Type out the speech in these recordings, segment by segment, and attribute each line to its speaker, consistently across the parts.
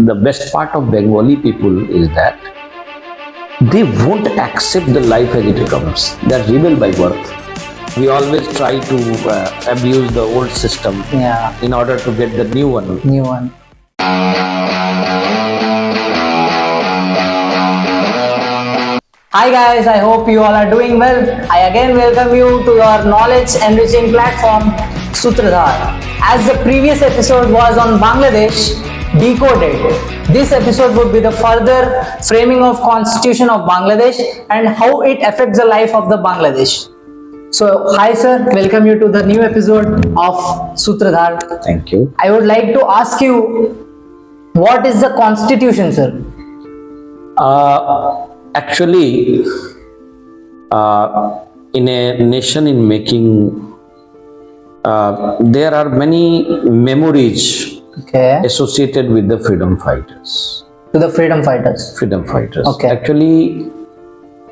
Speaker 1: the best part of Bengali people is that they won't accept the life as it comes. They're rebel by birth. We always try to abuse the old system
Speaker 2: Yeah,
Speaker 1: in order to get the new one.
Speaker 2: new one. Hi guys, I hope you all are doing well. I again welcome you to our knowledge enriching platform Sutradhar. As the previous episode was on Bangladesh Decoded, this episode would be the further framing of Constitution of Bangladesh and how it affects the life of the Bangladesh. So, hi sir, welcome you to the new episode of Sutradhar.
Speaker 1: Thank you.
Speaker 2: I would like to ask you, what is the Constitution, sir?
Speaker 1: Actually, in a nation in making, there are many memories
Speaker 2: Okay,
Speaker 1: associated with the freedom fighters.
Speaker 2: to the freedom fighters.
Speaker 1: Freedom fighters.
Speaker 2: Okay.
Speaker 1: Actually,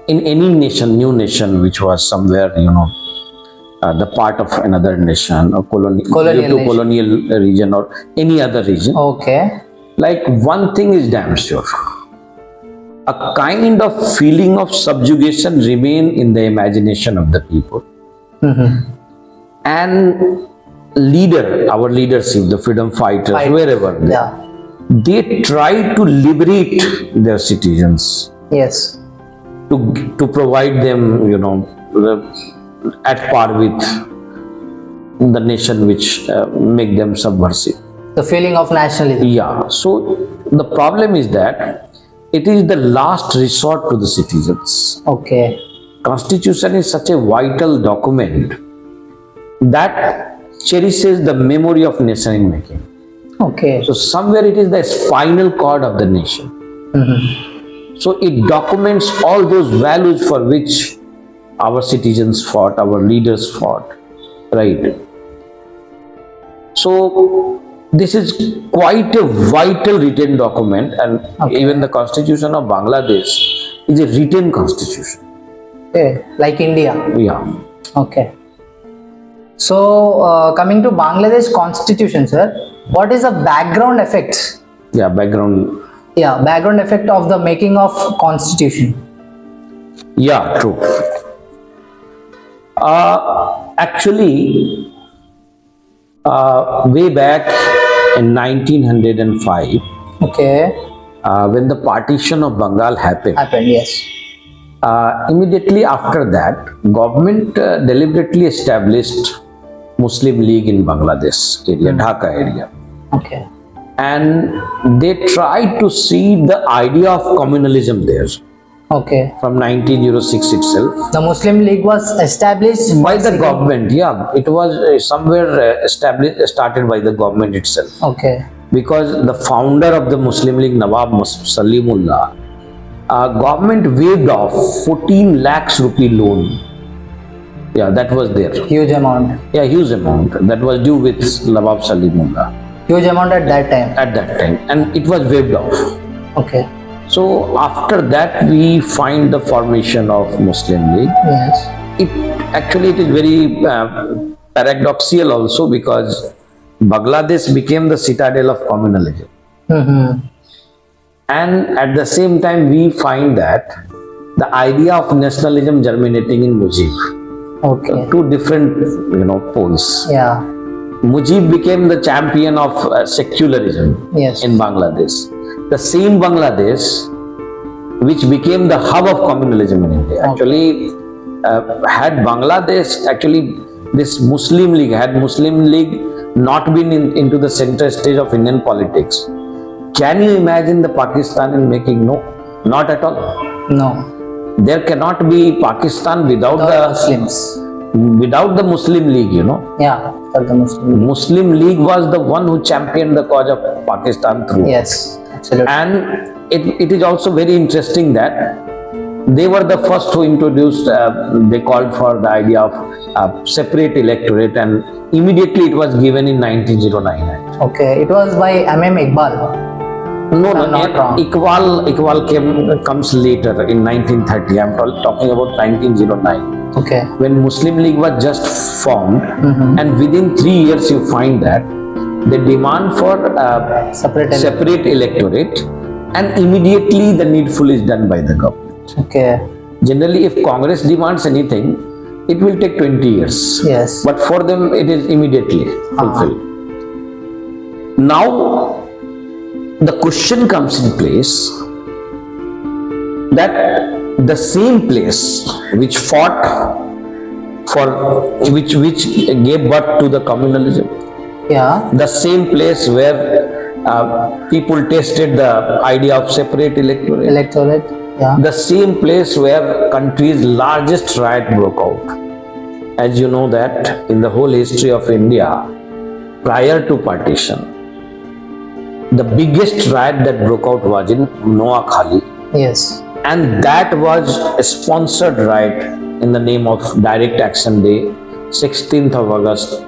Speaker 1: in any nation, new nation, which was somewhere, the part of another nation or
Speaker 2: Colonial
Speaker 1: due to
Speaker 2: nation.
Speaker 1: colonial region or any other region,
Speaker 2: Okay,
Speaker 1: like one thing is damn sure. A kind of feeling of subjugation remain in the imagination of the people. And our leadership, the freedom fighters,
Speaker 2: Fight.
Speaker 1: wherever they try to liberate their citizens,
Speaker 2: yes,
Speaker 1: to provide them, at par with the nation which make them subversive.
Speaker 2: the feeling of nationalism.
Speaker 1: Yeah. So the problem is that it is the last resort to the citizens.
Speaker 2: Okay,
Speaker 1: Constitution is such a vital document that cherishes the memory of nation in making.
Speaker 2: okay,
Speaker 1: So somewhere it is the spinal cord of the nation. So it documents all those values for which our citizens fought, our leaders fought, right? So this is quite a vital written document, and even the Constitution of Bangladesh is a written constitution.
Speaker 2: okay, like India.
Speaker 1: Yeah.
Speaker 2: Okay. So, coming to Bangladesh Constitution, sir, what is the background effect?
Speaker 1: Yeah, background.
Speaker 2: Yeah, background effect of the making of Constitution.
Speaker 1: Yeah, true. Actually, way back in 1905,
Speaker 2: Okay,
Speaker 1: when the partition of Bengal happened,
Speaker 2: yes.
Speaker 1: immediately after that, government deliberately established Muslim League in Bangladesh area, Dhaka area.
Speaker 2: Okay,
Speaker 1: And they tried to see the idea of communalism there
Speaker 2: okay.
Speaker 1: from 1906 itself.
Speaker 2: The Muslim League was established
Speaker 1: By the government, yeah, it was somewhere started by the government itself.
Speaker 2: Okay,
Speaker 1: Because the founder of the Muslim League, Nawab Salimullah, government waived off 14 lakhs rupee loan. Yeah, that was there.
Speaker 2: huge amount.
Speaker 1: Yeah, huge amount that was due with Nawab Salimullah
Speaker 2: Huge amount at that time.
Speaker 1: at that time, and it was waived off.
Speaker 2: Okay,
Speaker 1: So after that, we find the formation of Muslim League.
Speaker 2: yes.
Speaker 1: It is very paradoxical also, because Bangladesh became the citadel of communalism. And at the same time, we find that the idea of nationalism germinating in Mujib.
Speaker 2: Okay,
Speaker 1: Two different, poles.
Speaker 2: yeah,
Speaker 1: Mujib became the champion of secularism
Speaker 2: yes.
Speaker 1: in Bangladesh. The same Bangladesh, which became the hub of communalism in India. Actually, had Bangladesh, this Muslim League, had Muslim League not been into the center stage of Indian politics, can you imagine the Pakistan in making? No, not at all.
Speaker 2: No,
Speaker 1: There cannot be Pakistan without
Speaker 2: the Muslims.
Speaker 1: without the Muslim League,
Speaker 2: Yeah, for the Muslim League.
Speaker 1: Muslim League was the one who championed the cause of Pakistan through.
Speaker 2: Yes, absolutely.
Speaker 1: And it is also very interesting that they were the first who introduced, they called for the idea of separate electorate, and immediately it was given in 1909.
Speaker 2: Okay, it was by M.M. Iqbal.
Speaker 1: No,
Speaker 2: I'm not wrong.
Speaker 1: Iqbal comes later in 1930. I'm talking about 1909.
Speaker 2: Okay.
Speaker 1: When Muslim League was just formed, and within 3 years you find that They demand for separate electorate, and immediately the needful is done by the government.
Speaker 2: Okay.
Speaker 1: Generally, if Congress demands anything, it will take 20 years.
Speaker 2: Yes.
Speaker 1: But for them, it is immediately fulfilled. Now, the question comes in place that the same place which fought for, which gave birth to the communalism,
Speaker 2: Yeah.
Speaker 1: the same place where people tested the idea of separate electorate,
Speaker 2: Electorate. Yeah.
Speaker 1: the same place where country's largest riot broke out. As you know that in the whole history of India, prior to partition, the biggest riot that broke out was in Noakhali,
Speaker 2: Yes.
Speaker 1: and that was a sponsored riot in the name of Direct Action Day, 16th of August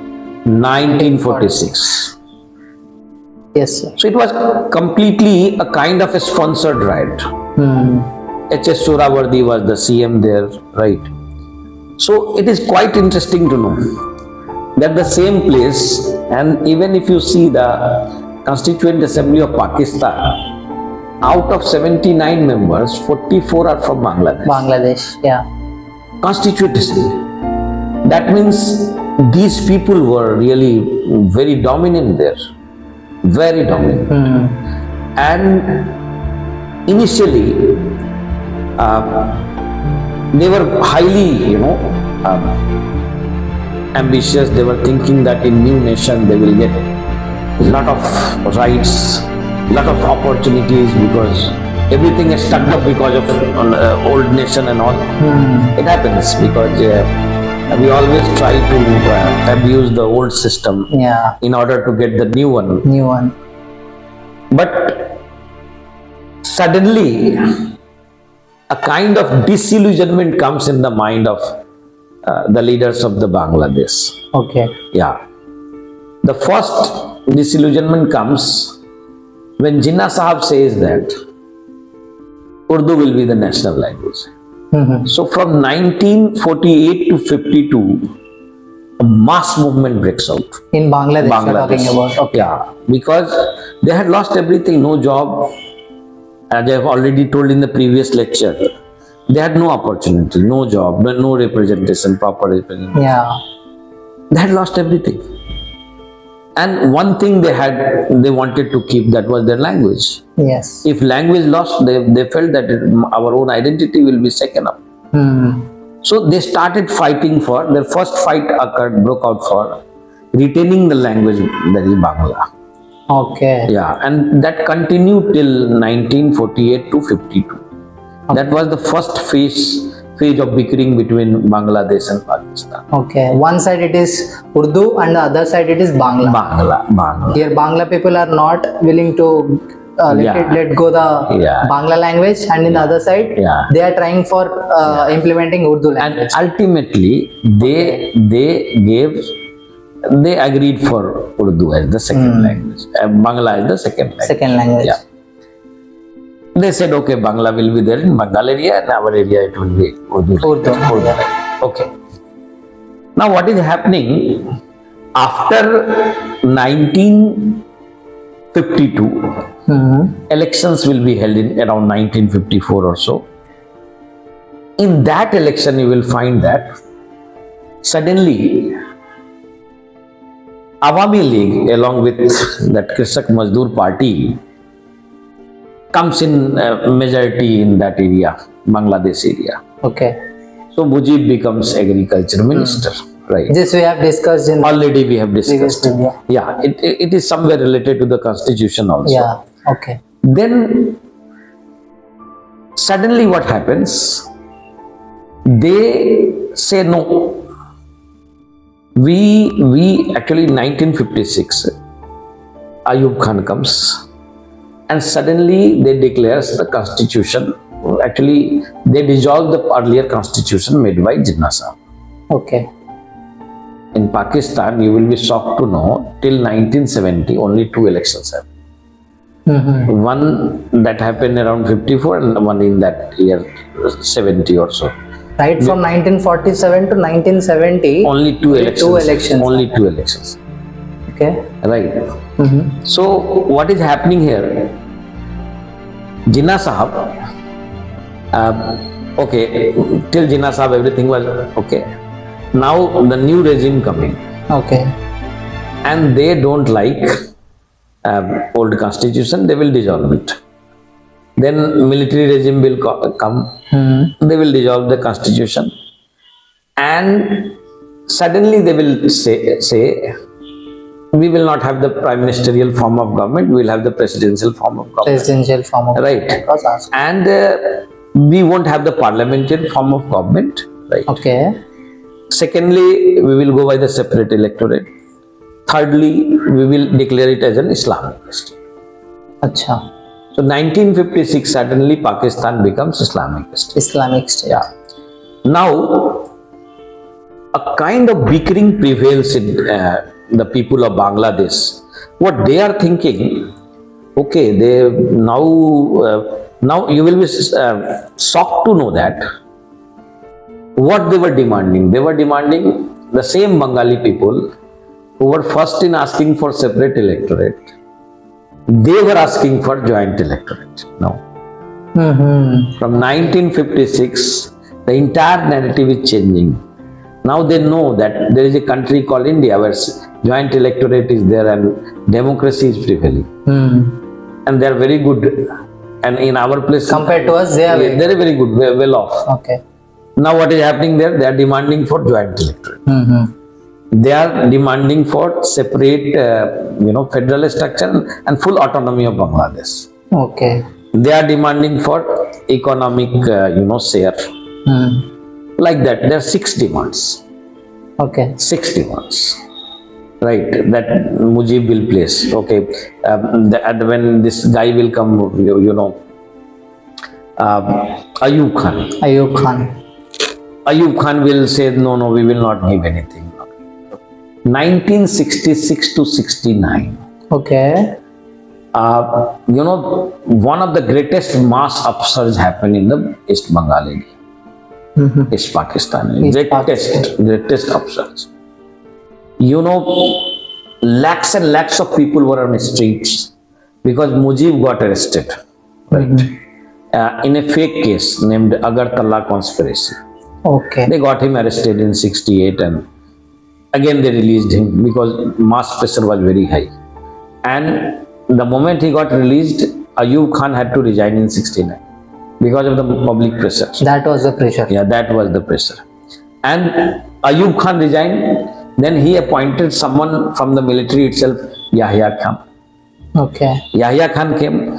Speaker 1: 1946.
Speaker 2: Yes, sir.
Speaker 1: So it was completely a kind of a sponsored riot. H.S. Sohrawardy was the CM there, right? So it is quite interesting to know that the same place, and even if you see the Constituent Assembly of Pakistan, out of 79 members, 44 are from Bangladesh.
Speaker 2: Bangladesh. Yeah.
Speaker 1: Constituent Assembly. That means these people were really very dominant there. Very dominant. And initially, they were highly, ambitious. They were thinking that in new nation they will get a lot of rights, lot of opportunities, because everything is stuck up because of old nation and all. It happens because we always try to abuse the old system
Speaker 2: Yeah.
Speaker 1: in order to get the new one.
Speaker 2: New one.
Speaker 1: But suddenly, a kind of disillusionment comes in the mind of the leaders of the Bangladesh.
Speaker 2: Okay.
Speaker 1: Yeah. The first disillusionment comes when Jinnah Sahab says that Urdu will be the national language. So from 1948 to 52, a mass movement breaks out.
Speaker 2: In Bangladesh, you're talking about. Okay.
Speaker 1: Yeah, because they had lost everything, no job. As I have already told in the previous lecture, they had no opportunity, no job, no representation, proper representation.
Speaker 2: Yeah.
Speaker 1: They had lost everything. And one thing they wanted to keep, that was their language.
Speaker 2: Yes.
Speaker 1: If language lost, they felt that our own identity will be shaken up. So they started fighting for, their first fight broke out for retaining the language, that is Bangla.
Speaker 2: Okay.
Speaker 1: Yeah, and that continued till 1948 to 52. That was the first phase of bickering between Bangladesh and Pakistan.
Speaker 2: Okay. One side it is Urdu and the other side it is Bangla.
Speaker 1: Bangla.
Speaker 2: Here Bangla people are not willing to let go the
Speaker 1: Yeah.
Speaker 2: Bangla language, and in the other side
Speaker 1: Yeah.
Speaker 2: they are trying for implementing Urdu
Speaker 1: And
Speaker 2: language.
Speaker 1: ultimately, they agreed for Urdu as the second language, Bangla as the second language.
Speaker 2: Second language.
Speaker 1: Yeah. They said, okay, Bangla will be there in Bengal area, and our area it will be Urdu.
Speaker 2: Urdu.
Speaker 1: Okay. Now, what is happening after 1952? Elections will be held in around 1954 or so. In that election, you will find that suddenly Awami League, along with that Krisak Mazdoor Party, comes in majority in that area, Bangladesh area.
Speaker 2: Okay.
Speaker 1: So Mujib becomes agriculture minister, right?
Speaker 2: This we have discussed in
Speaker 1: Already we have discussed.
Speaker 2: previous video.
Speaker 1: Yeah, it is somewhere related to the constitution also.
Speaker 2: Yeah. Okay.
Speaker 1: Then suddenly what happens? They say no. We actually in 1956, Ayub Khan comes, and suddenly they declares the constitution. Actually, they dissolve the earlier constitution made by Jinnah Sahab.
Speaker 2: Okay.
Speaker 1: In Pakistan, you will be shocked to know, till 1970, only 2 elections happened. One that happened around 54 and one in that year 70 or so.
Speaker 2: Right from 1947 to 1970.
Speaker 1: Only two
Speaker 2: Only
Speaker 1: elections.
Speaker 2: two elections.
Speaker 1: Only 2 elections.
Speaker 2: Okay.
Speaker 1: right?
Speaker 2: Mm-hmm.
Speaker 1: So what is happening here? Jinnah Sahab, okay, till Jinnah Sahab everything was okay. Now the new regime coming,
Speaker 2: Okay.
Speaker 1: and they don't like old constitution, they will dissolve it. Then military regime will come, they will dissolve the constitution, and suddenly they will say we will not have the prime ministerial form of government, we will have the presidential form of government,
Speaker 2: Presidential form of
Speaker 1: right?
Speaker 2: was asked.
Speaker 1: And we won't have the parliamentary form of government, right?
Speaker 2: Okay.
Speaker 1: Secondly, we will go by the separate electorate. Thirdly, we will declare it as an Islamic state.
Speaker 2: Acha.
Speaker 1: So 1956, suddenly Pakistan becomes Islamic state.
Speaker 2: Islamic state.
Speaker 1: Yeah. Now, a kind of bickering prevails in the people of Bangladesh. What they are thinking, okay, they now you will be shocked to know that what they were demanding. They were demanding the same Bengali people who were first in asking for separate electorate. They were asking for joint electorate. Now, from 1956, the entire narrative is changing. Now they know that there is a country called India where joint electorate is there and democracy is prevailing. And they are very good. And in our place,
Speaker 2: Compared to us, they are very
Speaker 1: very, very good, well off.
Speaker 2: Okay.
Speaker 1: Now what is happening there? They are demanding for joint electorate. They are demanding for separate, federal structure and full autonomy of Bangladesh.
Speaker 2: Okay.
Speaker 1: They are demanding for economic, share. Like that, there are 6 demands.
Speaker 2: Okay.
Speaker 1: 6 demands, right? That Mujib will place. Okay, and when this guy will come, Ayub Khan.
Speaker 2: Ayub Khan.
Speaker 1: Ayub Khan will say, no, we will not give anything. 1966 to 69.
Speaker 2: Okay.
Speaker 1: One of the greatest mass upsurge happened in the East Bengal area. East Pakistan. Greatest upsurge. Lakhs and lakhs of people were on the streets because Mujib got arrested, right? In a fake case named Agartala conspiracy.
Speaker 2: Okay.
Speaker 1: They got him arrested in 68 and again they released him because mass pressure was very high. And the moment he got released, Ayub Khan had to resign in 69 because of the public pressure.
Speaker 2: That was the pressure.
Speaker 1: Yeah, that was the pressure. And Ayub Khan resigned, then he appointed someone from the military itself, Yahya Khan.
Speaker 2: Okay.
Speaker 1: Yahya Khan came.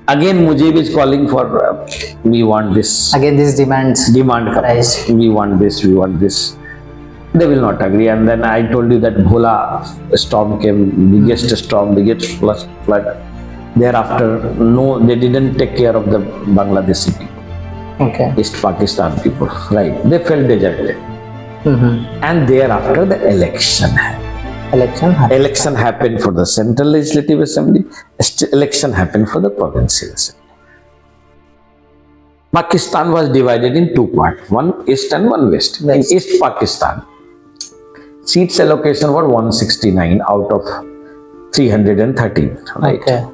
Speaker 1: Again, Mujib is calling for, we want this.
Speaker 2: Again, these demands.
Speaker 1: Demand.
Speaker 2: Right.
Speaker 1: We want this, we want this. They will not agree. And then I told you that Bhola storm came, biggest storm, biggest flood. Thereafter, no, they didn't take care of the Bangladeshi people,
Speaker 2: Okay.
Speaker 1: East Pakistan people, right? They felt deserted. And thereafter, the election happened. Election happened for the Central Legislative Assembly, election happened for the Provincial Assembly. Pakistan was divided in 2 parts, one East and one West.
Speaker 2: West.
Speaker 1: In East Pakistan, seats allocation were 169 out of 313, right?
Speaker 2: Okay.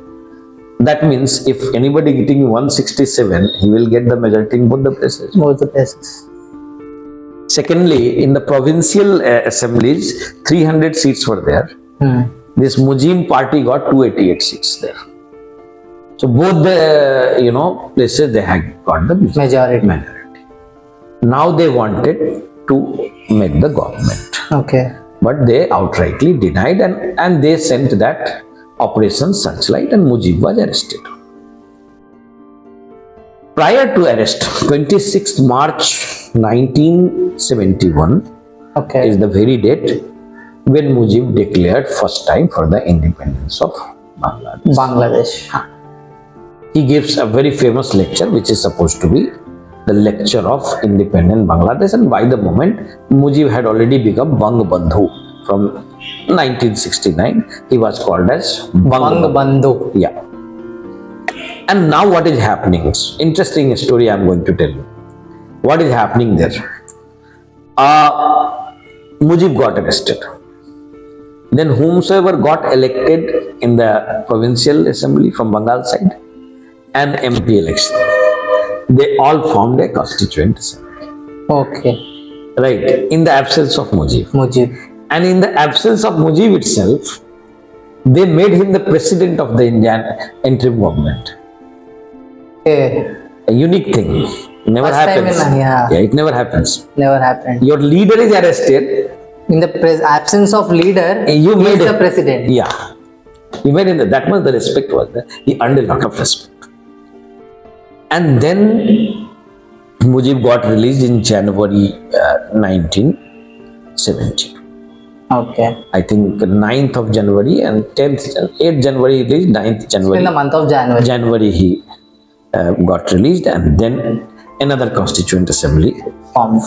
Speaker 1: That means if anybody getting 167, he will get the majority in both the places.
Speaker 2: Both the places.
Speaker 1: Secondly, in the provincial assemblies, 300 seats were there. This Mujib party got 288 seats there. So both the places they had got the
Speaker 2: Majority.
Speaker 1: Now they wanted to make the government,
Speaker 2: Okay.
Speaker 1: but they outrightly denied and they sent that Operation Searchlight and Mujib was arrested. Prior to arrest, 26th March 1971
Speaker 2: Okay.
Speaker 1: is the very date when Mujib declared first time for the independence of Bangladesh.
Speaker 2: Bangladesh.
Speaker 1: He gives a very famous lecture which is supposed to be the lecture of independent Bangladesh, and by the moment Mujib had already become Bangabandhu. From 1969 he was called as
Speaker 2: Bangabandhu.
Speaker 1: Yeah. And now what is happening? Interesting story I am going to tell you. What is happening there? Mujib got arrested. Then whomsoever got elected in the provincial assembly from Bengal side and MP election, they all formed a constituent assembly.
Speaker 2: Okay.
Speaker 1: Right, in the absence of Mujib.
Speaker 2: Mujib.
Speaker 1: And in the absence of Mujib itself, they made him the president of the Indian interim government.
Speaker 2: Okay.
Speaker 1: A unique thing. Never
Speaker 2: First time
Speaker 1: happens.
Speaker 2: in- yeah.
Speaker 1: It never happens.
Speaker 2: Never happened.
Speaker 1: Your leader is arrested.
Speaker 2: In the absence of leader,
Speaker 1: You
Speaker 2: he
Speaker 1: made
Speaker 2: is the
Speaker 1: it.
Speaker 2: president.
Speaker 1: Yeah. He made it. That much the respect was there. He earned a lot of respect. And then Mujib got released in January 1970.
Speaker 2: Okay.
Speaker 1: I think 9th of January and 8th January he released, 9th
Speaker 2: In
Speaker 1: January.
Speaker 2: the month of January.
Speaker 1: January he got released, and then another constituent assembly formed.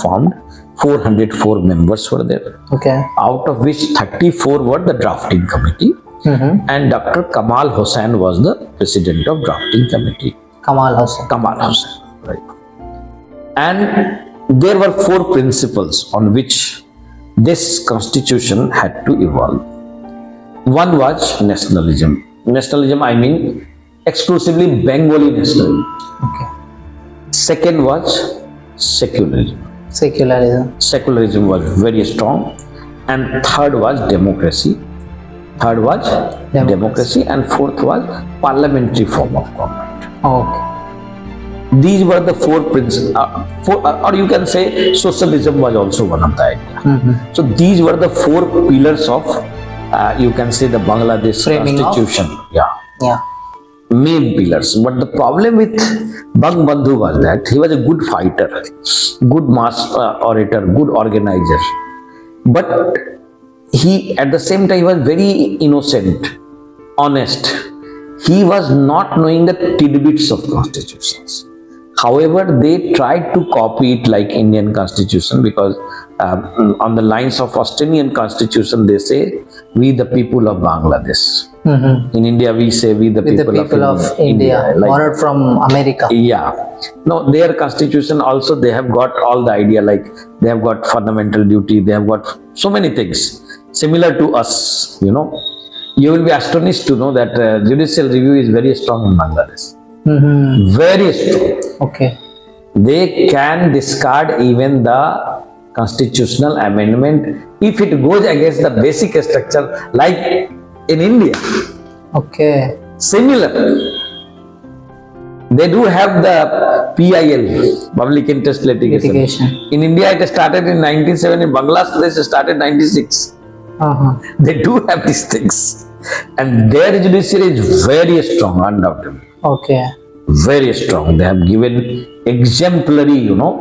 Speaker 1: 404 members were there,
Speaker 2: Okay.
Speaker 1: out of which 34 were the drafting committee, and Dr. Kamal Hossain was the president of drafting committee.
Speaker 2: Kamal Hossain.
Speaker 1: Kamal Hossain, right. And there were 4 principles on which this constitution had to evolve. One was nationalism. Nationalism, I mean exclusively Bengali nationalism.
Speaker 2: Okay.
Speaker 1: Second was secularism.
Speaker 2: Secularism.
Speaker 1: Secularism was very strong. And third was democracy. And fourth was parliamentary form of government.
Speaker 2: Okay.
Speaker 1: These were the 4 principles, or you can say socialism was also one of the ideas. So these were the 4 pillars of, you can say, the Bangladesh
Speaker 2: Framing of-
Speaker 1: constitution. Yeah,
Speaker 2: Yeah.
Speaker 1: main pillars. But the problem with Bangbandhu was that he was a good fighter, good mass orator, good organizer. But he, at the same time, was very innocent, honest. He was not knowing the tidbits of constitutions. However, they tried to copy it like Indian constitution, because on the lines of Australian constitution, they say, "We the people of Bangladesh." In India, we say, "We the
Speaker 2: With the people of India,
Speaker 1: Like,
Speaker 2: borrowed from America.
Speaker 1: yeah. No, their constitution also, they have got all the idea, like they have got fundamental duty, they have got so many things similar to us, you know. You will be astonished to know that judicial review is very strong in Bangladesh. Very strong.
Speaker 2: Okay.
Speaker 1: They can discard even the constitutional amendment if it goes against the basic structure, like in India.
Speaker 2: Okay.
Speaker 1: Similar. They do have the PIL, public interest litigation.
Speaker 2: Litigation.
Speaker 1: In India, it started in 1970. In Bangladesh, it started 96. They do have these things. And their judiciary is very strong, undoubtedly.
Speaker 2: Okay.
Speaker 1: Very strong. They have given exemplary, you know,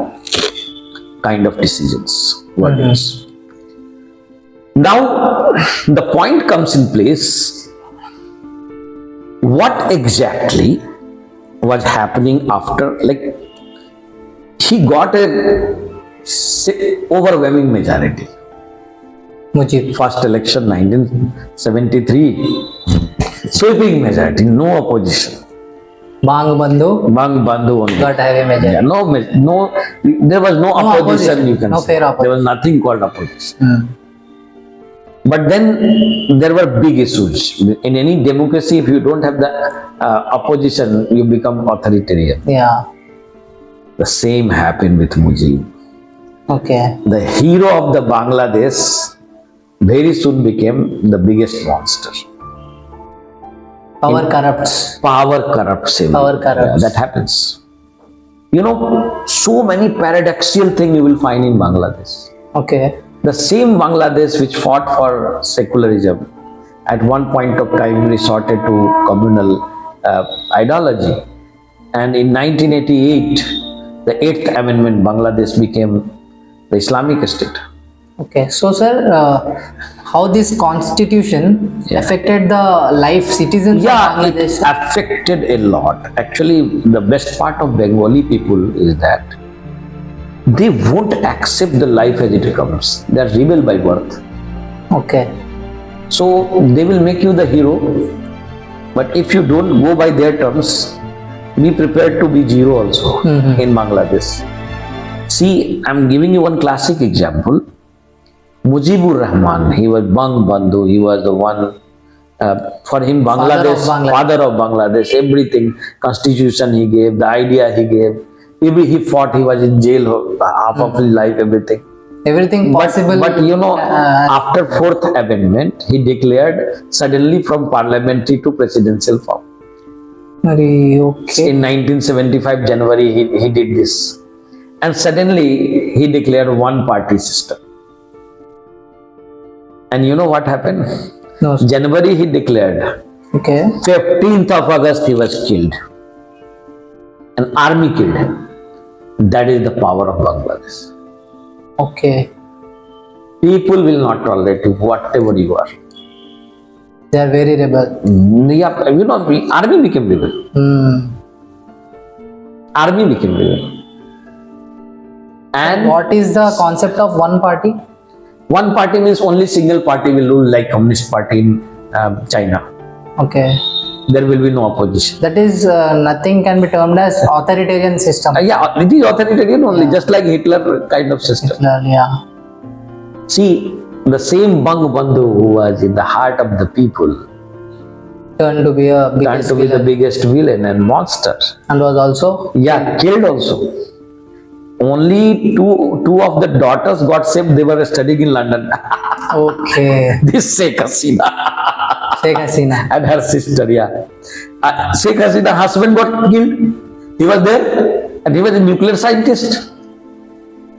Speaker 1: kind of decisions. Verdicts. Now, the point comes in place. What exactly was happening after, like, he got a overwhelming majority.
Speaker 2: Mujib.
Speaker 1: First election 1973, sweeping majority, no opposition.
Speaker 2: Bangbandhu
Speaker 1: Bangbandhu only.
Speaker 2: got heavy majority.
Speaker 1: Yeah, no, there was no opposition, you can
Speaker 2: No
Speaker 1: say.
Speaker 2: fair opposition.
Speaker 1: There was nothing called opposition. But then there were big issues. In any democracy, if you don't have the opposition, you become authoritarian.
Speaker 2: Yeah.
Speaker 1: The same happened with Mujib.
Speaker 2: Okay.
Speaker 1: The hero of the Bangladesh very soon became the biggest monster.
Speaker 2: Power corrupts.
Speaker 1: Power corrupts him.
Speaker 2: Power corrupts.
Speaker 1: Yeah, that happens. You know, so many paradoxical things you will find in Bangladesh.
Speaker 2: Okay.
Speaker 1: The same Bangladesh which fought for secularism at one point of time resorted to communal ideology. And in 1988, the 8th Amendment, Bangladesh became the Islamic state.
Speaker 2: Okay. So, sir, how this constitution affected the life citizens of
Speaker 1: Yeah,
Speaker 2: Bangladesh?
Speaker 1: it affected a lot. Actually, the best part of Bengali people is that they won't accept the life as it comes. They are rebel by birth.
Speaker 2: Okay.
Speaker 1: So they will make you the hero. But if you don't go by their terms, be prepared to be zero also in Bangladesh. See, I'm giving you one classic example. Mujibur Rahman, he was Bang Bandhu, he was the one, for him Bangladesh,
Speaker 2: Bangladesh.
Speaker 1: father of Bangladesh, everything, constitution he gave, the idea he gave, maybe he fought, he was in jail half of his life, everything.
Speaker 2: Everything possible.
Speaker 1: But you know, after fourth amendment, he declared suddenly from parliamentary to presidential form.
Speaker 2: Okay.
Speaker 1: In 1975 January, he did this. And suddenly he declared one party system. And you know what happened?
Speaker 2: No.
Speaker 1: January he declared.
Speaker 2: Okay.
Speaker 1: 15th of August he was killed. An army killed him. That is the power of Bangladesh.
Speaker 2: Okay.
Speaker 1: People will not tolerate you, whatever you are.
Speaker 2: They are very rebel.
Speaker 1: Yeah, you know, army became rebel. Army became rebel. And
Speaker 2: What is the concept of one party?
Speaker 1: one party means only single party will rule, like Communist Party in China.
Speaker 2: Okay.
Speaker 1: There will be no opposition.
Speaker 2: That is nothing can be termed as authoritarian system.
Speaker 1: Yeah, it is authoritarian only, just like Hitler kind of system.
Speaker 2: Yeah.
Speaker 1: See, the same Bang Bandhu who was in the heart of the people
Speaker 2: Turned to be a
Speaker 1: turned
Speaker 2: biggest
Speaker 1: to be the
Speaker 2: villain
Speaker 1: biggest villain and monster.
Speaker 2: and was also
Speaker 1: Yeah, killed also. Only two of the daughters got saved. They were studying in London.
Speaker 2: okay.
Speaker 1: This Sheikh Hasina
Speaker 2: Sheikh Hasina.
Speaker 1: and her sister, yeah. Sheikh Hasina's husband got killed. He was there and he was a nuclear scientist.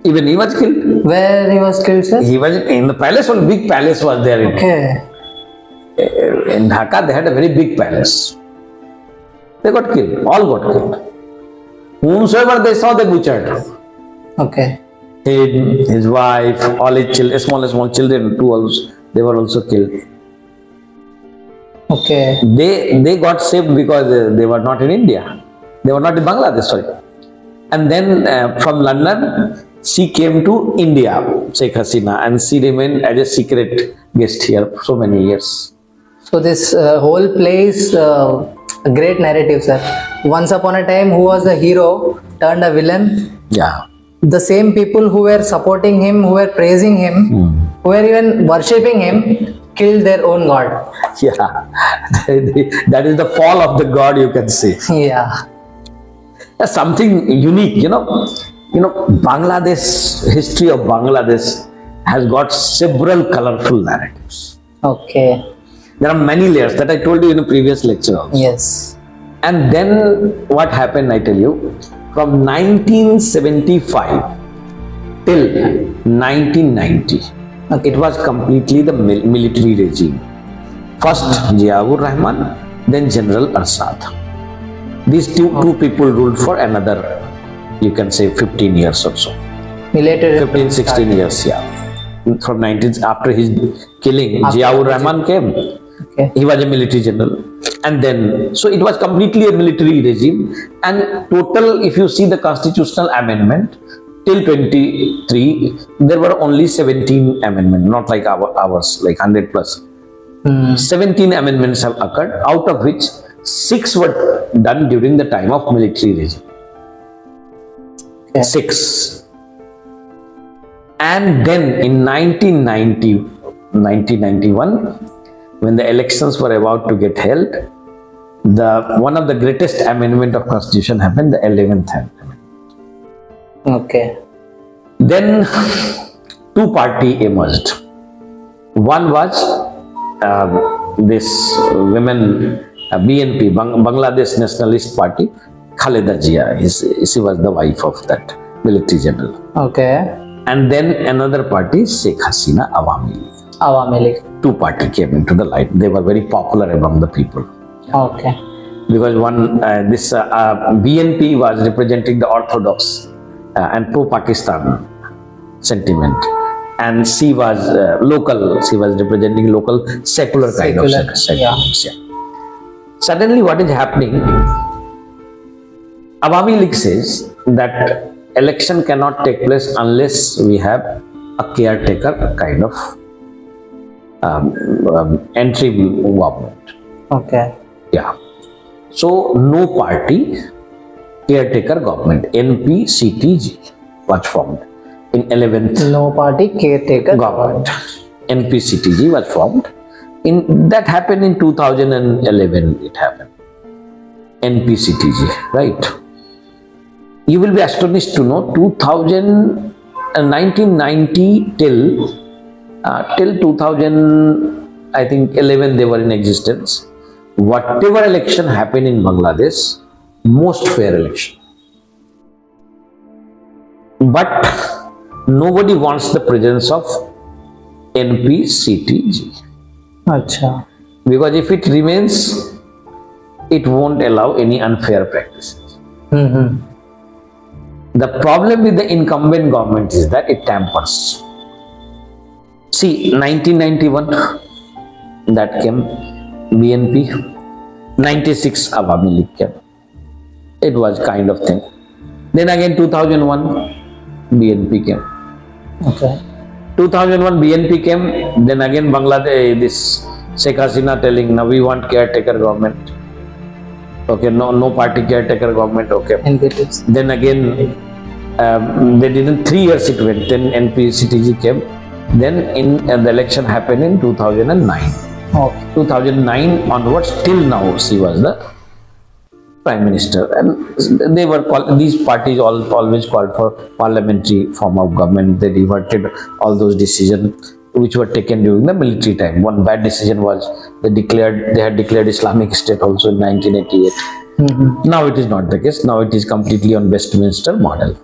Speaker 1: Even he was killed.
Speaker 2: Where he was killed, sir?
Speaker 1: He was in the palace, one big palace was there.
Speaker 2: Okay.
Speaker 1: In Dhaka, they had a very big palace. They got killed. All got killed. Whomsoever they saw, they butchered.
Speaker 2: Okay.
Speaker 1: His wife, all his children, small children too, also, they were also killed.
Speaker 2: Okay.
Speaker 1: They got saved because they were not in India. They were not in Bangladesh, sorry. And then from London, she came to India, Sheikh Hasina, and she remained as a secret guest here for so many years.
Speaker 2: So this whole place, a great narrative, sir. Once upon a time, who was the hero turned a villain.
Speaker 1: Yeah.
Speaker 2: The same people who were supporting him, who were praising him, who were even worshipping him, killed their own god.
Speaker 1: Yeah. That is the fall of the god, you can say.
Speaker 2: Yeah.
Speaker 1: That's something unique, you know. Bangladesh, history of Bangladesh has got several colorful narratives.
Speaker 2: Okay.
Speaker 1: There are many layers that I told you in a previous lecture also.
Speaker 2: Yes.
Speaker 1: And then what happened, I tell you, from 1975 till 1990, it was completely the military regime. First Ziaur Rahman, then General Arsad. These two people ruled for another, you can say, 15 years or so.
Speaker 2: Military
Speaker 1: 15, 16 years, yeah. From after his killing, Ziaur Rahman came.
Speaker 2: Okay.
Speaker 1: He was a military general. And then, so it was completely a military regime. And total, if you see the constitutional amendment, till 23, there were only 17 amendments, not like ours, like 100 plus. 17 amendments have occurred, out of which 6 were done during the time of military regime.
Speaker 2: Okay.
Speaker 1: 6. And then in 1991, when the elections were about to get held, one of the greatest amendment of constitution happened, the 11th amendment.
Speaker 2: Okay.
Speaker 1: Then 2 parties emerged. One was this women, BNP, Bangladesh Nationalist Party, Khaleda Zia. She was the wife of that military general.
Speaker 2: Okay.
Speaker 1: And then another party, Sheikh Hasina Awami League.
Speaker 2: Awami League.
Speaker 1: 2 parties came into the light. They were very popular among the people.
Speaker 2: Okay.
Speaker 1: Because this BNP was representing the orthodox and pro-Pakistan sentiment. And she was local, she was representing local secular kind of sentiments. Yeah. Suddenly what is happening, Awami League says that election cannot take place unless we have a caretaker kind of entry government.
Speaker 2: Okay.
Speaker 1: Yeah. So no party, caretaker government, NPCTG was formed. in 11th
Speaker 2: No party caretaker
Speaker 1: government. NPCTG was formed. That happened in 2011. It happened. NPCTG, right? You will be astonished to know 1990 till 2000, I think 11 they were in existence. Whatever election happened in Bangladesh, most fair election. But nobody wants the presence of NPCTG.
Speaker 2: Acha.
Speaker 1: Because if it remains, it won't allow any unfair practices.
Speaker 2: Mm-hmm.
Speaker 1: The problem with the incumbent government is that it tampers. See, 1991, that came, BNP. 96, Awami League came. It was kind of thing. Then again, 2001, BNP came.
Speaker 2: Okay.
Speaker 1: 2001 BNP came, then again Bangladesh, this Sheikh Hasina telling, now we want caretaker government. Okay, no party caretaker government, okay.
Speaker 2: NPTs.
Speaker 1: Then again, they didn't, 3 years it went, then NPCTG came. Then the election happened in 2009.
Speaker 2: Okay.
Speaker 1: 2009 onwards, till now she was the Prime Minister, and they were these parties always called for parliamentary form of government. They reverted all those decisions which were taken during the military time. One bad decision was they had declared Islamic State also in 1988.
Speaker 2: Mm-hmm.
Speaker 1: Now it is not the case. Now it is completely on Westminster model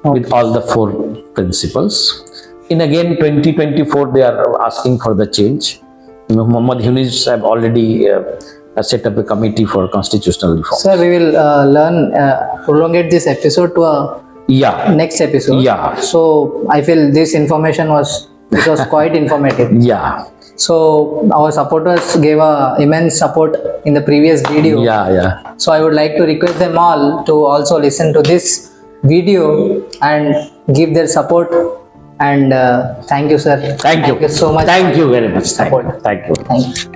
Speaker 1: with all the 4 principles. In again 2024 they are asking for the change. Muhammad Yunus have already set up a committee for constitutional reform.
Speaker 2: Sir, we will prolongate this episode to a next episode.
Speaker 1: Yeah.
Speaker 2: So I feel this information was quite informative.
Speaker 1: Yeah.
Speaker 2: So our supporters gave immense support in the previous video.
Speaker 1: Yeah.
Speaker 2: So I would like to request them all to also listen to this video and give their support. And thank you, sir.
Speaker 1: Thank you
Speaker 2: so much.
Speaker 1: Thank you very much. Thank
Speaker 2: Support.
Speaker 1: you. Thank you.
Speaker 2: Thank you.